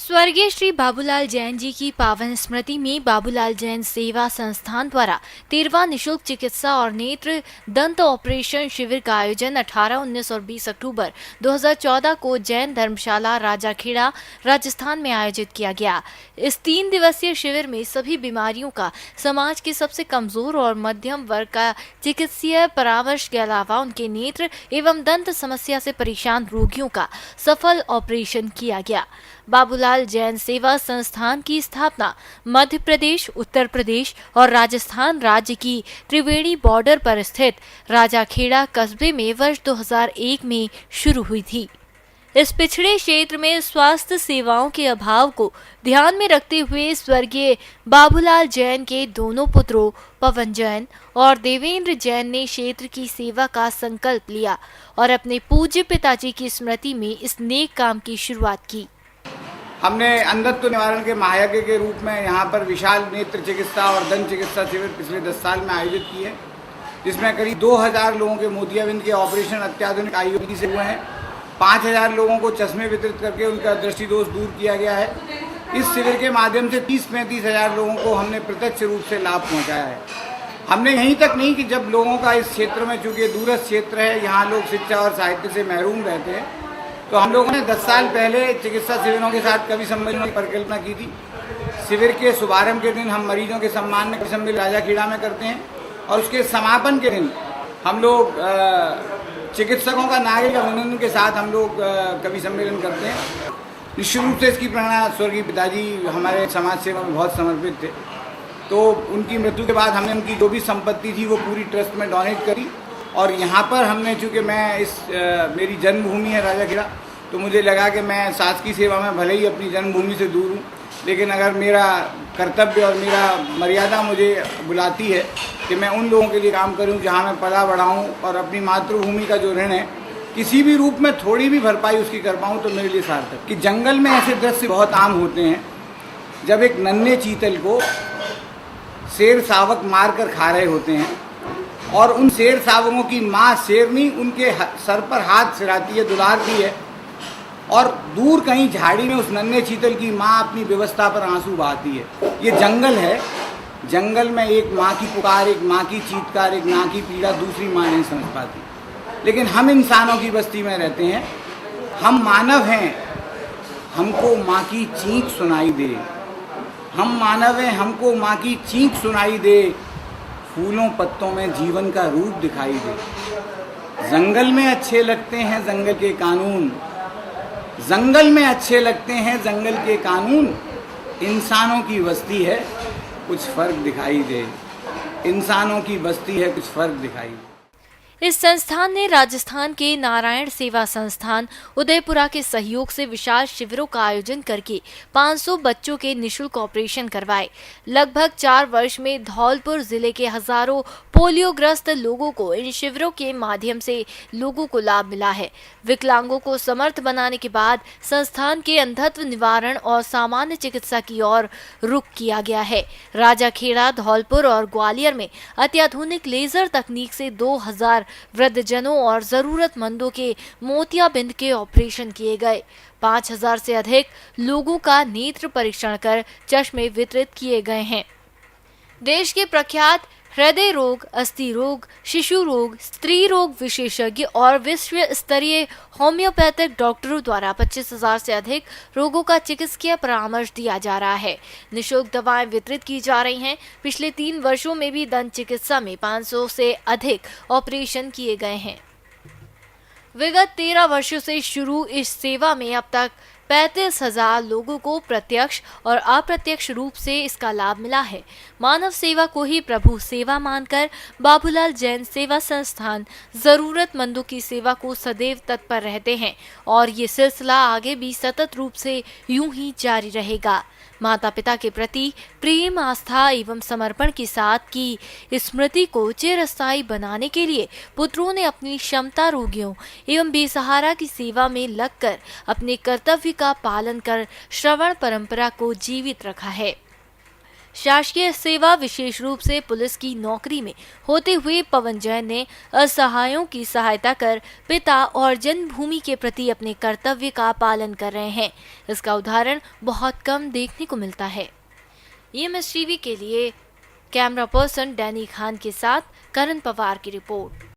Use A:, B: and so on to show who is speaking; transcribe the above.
A: स्वर्गीय श्री बाबूलाल जैन जी की पावन स्मृति में बाबूलाल जैन सेवा संस्थान द्वारा 13वां निशुल्क चिकित्सा और नेत्र दंत ऑपरेशन शिविर का आयोजन 18, 19 और 20 अक्टूबर 2014 को जैन धर्मशाला राजाखेड़ा राजस्थान में आयोजित किया गया। इस 3 दिवसीय शिविर में सभी बीमारियों का समाज के सबसे कमजोर और मध्यम वर्ग का चिकित्सीय परामर्श के अलावा उनके नेत्र एवं दंत समस्या से परेशान रोगियों का सफल ऑपरेशन किया गया। बाबूलाल जैन सेवा संस्थान की स्थापना मध्य प्रदेश, उत्तर प्रदेश और राजस्थान राज्य की त्रिवेणी बॉर्डर पर स्थित राजाखेड़ा कस्बे में वर्ष 2001 में शुरू हुई थी। इस पिछड़े क्षेत्र में स्वास्थ्य सेवाओं के अभाव को ध्यान में रखते हुए स्वर्गीय बाबूलाल जैन के दोनों पुत्रों पवन जैन और देवेंद्र जैन ने क्षेत्र की सेवा का संकल्प लिया और अपने पूज्य पिताजी की स्मृति में इस नेक काम की शुरुआत की।
B: हमने अंधत्व निवारण के महायज्ञ के रूप में यहाँ पर विशाल नेत्र चिकित्सा और दंत चिकित्सा शिविर पिछले 10 साल में आयोजित किए, जिसमें करीब 2000 लोगों के मोतियाबिंद के ऑपरेशन अत्याधुनिक आईओपी से हुए हैं। 5000 लोगों को चश्मे वितरित करके उनका दृष्टि दोष दूर किया गया है। इस शिविर के माध्यम से 30-35 हजार लोगों को हमने प्रत्यक्ष रूप से लाभ पहुँचाया है। हमने यहीं तक नहीं कि जब लोगों का इस क्षेत्र में, चूँकि दूरस्थ क्षेत्र है, यहाँ लोग शिक्षा और साहित्य से महरूम रहते हैं, तो हम लोगों ने 10 साल पहले चिकित्सा शिविरों के साथ कवि सम्मेलन की परिकल्पना की थी। शिविर के शुभारंभ के दिन हम मरीजों के सम्मान में कवि सम्मेलन राजाखेड़ा में करते हैं और उसके समापन के दिन हम लोग चिकित्सकों का नागरिक अभिनंदन के साथ हम लोग कवि सम्मेलन करते हैं। निश्चित रूप से इसकी प्रेरणा स्वर्गीय पिताजी हमारे समाज सेवा में बहुत समर्पित थे, तो उनकी मृत्यु के बाद हमने उनकी जो भी संपत्ति थी वो पूरी ट्रस्ट में डोनेट करी। और यहाँ पर हमने, चूँकि मैं मेरी जन्मभूमि है राजाखेड़ा, तो मुझे लगा कि मैं शासकीय सेवा में भले ही अपनी जन्मभूमि से दूर हूँ, लेकिन अगर मेरा कर्तव्य और मेरा मर्यादा मुझे बुलाती है कि मैं उन लोगों के लिए काम करूँ जहाँ मैं पला बढ़ा हूँ और अपनी मातृभूमि का जो ऋण है किसी भी रूप में थोड़ी भी भरपाई उसकी कर पाऊँ, तो मेरे लिए सार्थक। कि जंगल में ऐसे दृश्य बहुत आम होते हैं जब एक नन्हे चीतल को शेर शावक मार कर खा रहे होते हैं और उन शेर शावकों की माँ शेरनी उनके सर पर हाथ सिराती है, दुलारती है, और दूर कहीं झाड़ी में उस नन्हे चीतल की माँ अपनी व्यवस्था पर आंसू बहाती है। ये जंगल है। जंगल में एक माँ की पुकार, एक माँ की चीत्कार, एक माँ की पीड़ा दूसरी माँ नहीं समझ पाती। लेकिन हम इंसानों की बस्ती में रहते हैं, हम मानव हैं, हमको माँ की चीख सुनाई दे। हम मानव हैं, हमको माँ की चीख सुनाई दे। फूलों पत्तों में जीवन का रूप दिखाई दे। जंगल में अच्छे लगते हैं जंगल के कानून, जंगल में अच्छे लगते हैं जंगल के कानून। इंसानों की बस्ती है, कुछ फर्क दिखाई दे। इंसानों की बस्ती है, कुछ फर्क दिखाई दे।
A: इस संस्थान ने राजस्थान के नारायण सेवा संस्थान उदयपुरा के सहयोग से विशाल शिविरों का आयोजन करके 500 बच्चों के निशुल्क ऑपरेशन करवाए। लगभग 4 वर्ष में धौलपुर जिले के हजारों पोलियोग्रस्त लोगों को इन शिविरों के माध्यम से लोगों को लाभ मिला है। विकलांगों को समर्थ बनाने के बाद संस्थान के अंधत्व निवारण और सामान्य चिकित्सा की ओर रुख किया गया है। राजाखेड़ा, धौलपुर और ग्वालियर में अत्याधुनिक लेजर तकनीक से 2000 वृद्धजनों और जरूरतमंदों के मोतियाबिंद के ऑपरेशन किए गए। 5000 से अधिक लोगों का नेत्र परीक्षण कर चश्मे वितरित किए गए हैं। देश के प्रख्यात हृदय रोग, अस्थि रोग, शिशु रोग, स्त्री रोग विशेषज्ञ और विश्व स्तरीय होम्योपैथिक डॉक्टरों द्वारा 25,000 से अधिक रोगों का चिकित्सकीय परामर्श दिया जा रहा है। निःशुल्क दवाएं वितरित की जा रही हैं। पिछले 3 वर्षों में भी दंत चिकित्सा में 500 से अधिक ऑपरेशन किए गए हैं। विगत 13 वर्षों से शुरू इस सेवा में अब तक 35,000 लोगों को प्रत्यक्ष और अप्रत्यक्ष रूप से इसका लाभ मिला है। मानव सेवा को ही प्रभु सेवा मानकर बाबूलाल जैन सेवा संस्थान जरूरतमंदों की सेवा को सदैव तत्पर रहते हैं और ये सिलसिला आगे भी सतत रूप से यूं ही जारी रहेगा। माता पिता के प्रति प्रेम, आस्था एवं समर्पण के साथ की स्मृति को चिरस्थायी बनाने के लिए पुत्रों ने अपनी क्षमता रोगियों एवं बेसहारा की सेवा में लगकर अपने कर्तव्य का पालन कर श्रवण परंपरा को जीवित रखा है। शासकीय सेवा विशेष रूप से पुलिस की नौकरी में होते हुए पवन जैन ने असहायों की सहायता कर पिता और जन्मभूमि के प्रति अपने कर्तव्य का पालन कर रहे हैं। इसका उदाहरण बहुत कम देखने को मिलता है। EMS टीवी के लिए कैमरा पर्सन डैनी खान के साथ करण पवार की रिपोर्ट।